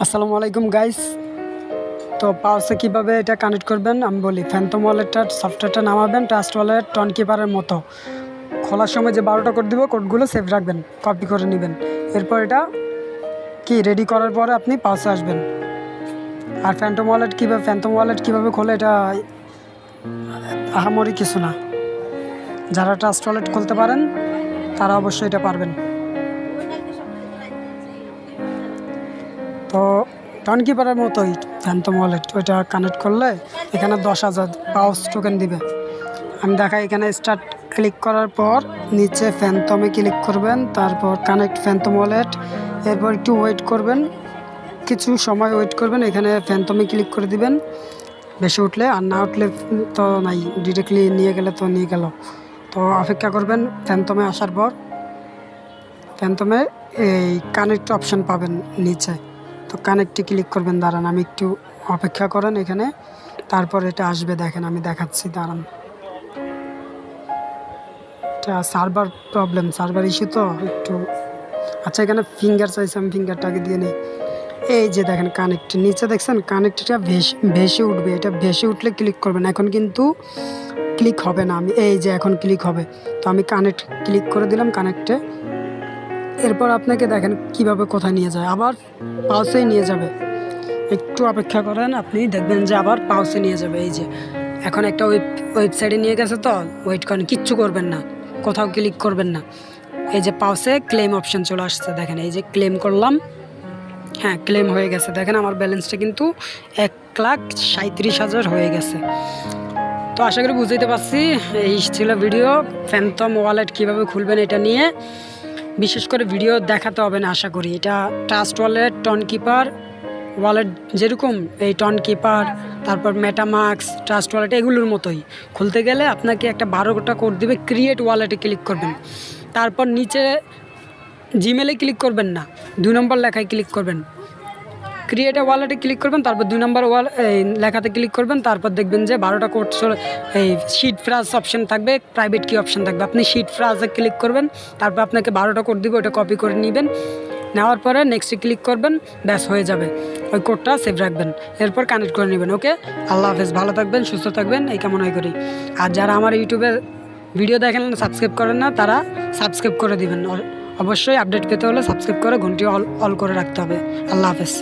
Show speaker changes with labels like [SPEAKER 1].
[SPEAKER 1] আসসালামু আলাইকুম গাইস। তো পাওসে কীভাবে এটা কানেক্ট করবেন আমি বলি। ফ্যান্টম ওয়ালেটটার সফটওয়্যারটা নামাবেন, ট্রাস্ট ওয়ালেট টন কিপারের মতো। খোলার সময় যে 12টা কোড দিব, কোডগুলো সেভ রাখবেন, কপি করে নেবেন। এরপর এটা রেডি করার পরে আপনি পাওসে আসবেন। আর ফ্যান্টম ওয়ালেট কীভাবে খোলে, এটা আহামরি কিছু না। যারা ট্রাস্ট ওয়ালেট খুলতে পারেন তারা অবশ্যই এটা পারবেন। তো টন কিপারের মতোই ফ্যান্টম ওয়ালেট, ওইটা কানেক্ট করলে এখানে 10,000 পাউস টোকেন দিবে। আমি দেখাই, এখানে স্টার্ট ক্লিক করার পর নিচে ফ্যান্টমে ক্লিক করবেন, তারপর কানেক্ট ফ্যান্টম ওয়ালেট। এরপর একটু ওয়েট করবেন, কিছু সময় ওয়েট করবেন। এখানে ফ্যান্টমে ক্লিক করে দিবেন, বেশি উঠলে। আর না উঠলে তো নাই, ডিরেক্টলি নিয়ে গেলে তো নিয়ে গেল। তো অপেক্ষা করবেন। ফ্যান্টমে আসার পর ফ্যান্টমে এই কানেক্ট অপশান পাবেন নিচে, তো কানেক্টে ক্লিক করবেন। দাঁড়ান, আমি একটু অপেক্ষা করেন এখানে, তারপর এটা আসবে। দেখেন আমি দেখাচ্ছি, দাঁড়ান। এটা সার্ভার প্রবলেম, সার্ভার ইস্যু তো একটু। আচ্ছা, এখানে ফিঙ্গার চাইছে, আমি ফিঙ্গারটাকে দিয়ে নিই। এই যে দেখেন কানেক্ট, নিচে দেখছেন কানেক্টটা ভেসে উঠবে। এটা ভেসে উঠলে ক্লিক করবেন। এখন কিন্তু ক্লিক হবে না। এই যে এখন ক্লিক হবে। তো আমি কানেক্ট ক্লিক করে দিলাম, কানেক্টে। এরপর আপনাকে দেখেন কিভাবে কোথায় নিয়ে যায়, আবার পাউসেই নিয়ে যাবে। একটু অপেক্ষা করেন, আপনি দেখবেন যে আবার পাউসে নিয়ে যাবে। এই যে এখন একটা ওয়েবসাইটে নিয়ে গেছে, তো ওয়েট করেন, কিচ্ছু করবেন না, কোথাও ক্লিক করবেন না। এই যে পাউসে ক্লেম অপশান চলে আসছে, দেখেন। এই যে ক্লেম করলাম, হ্যাঁ ক্লেম হয়ে গেছে। দেখেন আমার ব্যালেন্সটা কিন্তু 1,37,000 হয়ে গেছে। তো আশা করি বুঝতে পারছি। এই ছিল ভিডিও, ফ্যান্টম ওয়ালেট কীভাবে খুলবেন এটা নিয়ে। বিশেষ করে ভিডিও দেখাতে হবে না আশা করি। এটা Trust Wallet, Tonkeeper wallet যেরকম, এই টন কিপার, তারপর মেটামাক্স, ট্রাস্ট ওয়ালেট এগুলোর মতোই। খুলতে গেলে আপনাকে একটা 12টা কোড দিবে। ক্রিয়েট ওয়ালেটে ক্লিক করবেন, তারপর নিচে জিমেলে ক্লিক করবেন না, 2 নম্বর লেখায় ক্লিক করবেন। ক্রিয়েট ওয়ালেটে ক্লিক করবেন, তারপর 2 নম্বর লেখাতে ক্লিক করবেন। তারপর দেখবেন যে 12টা কোড এই শিট ফ্রাজ অপশান থাকবে, প্রাইভেট কি অপশান থাকবে। আপনি শিট ফ্রাজে ক্লিক করবেন, তারপর আপনাকে 12টা কোড দিবে, ওটা কপি করে নেবেন। নেওয়ার পরে নেক্সটে ক্লিক করবেন, ব্যাস হয়ে যাবে। ওই কোডটা সেভ রাখবেন, এরপর কানেক্ট করে নেবেন। ওকে, আল্লাহ হাফেজ, ভালো থাকবেন, সুস্থ থাকবেন, এই কামনাই করি। আর যারা আমার ইউটিউবে ভিডিও দেখেন সাবস্ক্রাইব করেন না, তারা সাবস্ক্রাইব করে দিবেন। অবশ্যই আপডেট পেতে হলে সাবস্ক্রাইব করে ঘন্টি অল করে রাখতে হবে। আল্লাহ হাফেজ।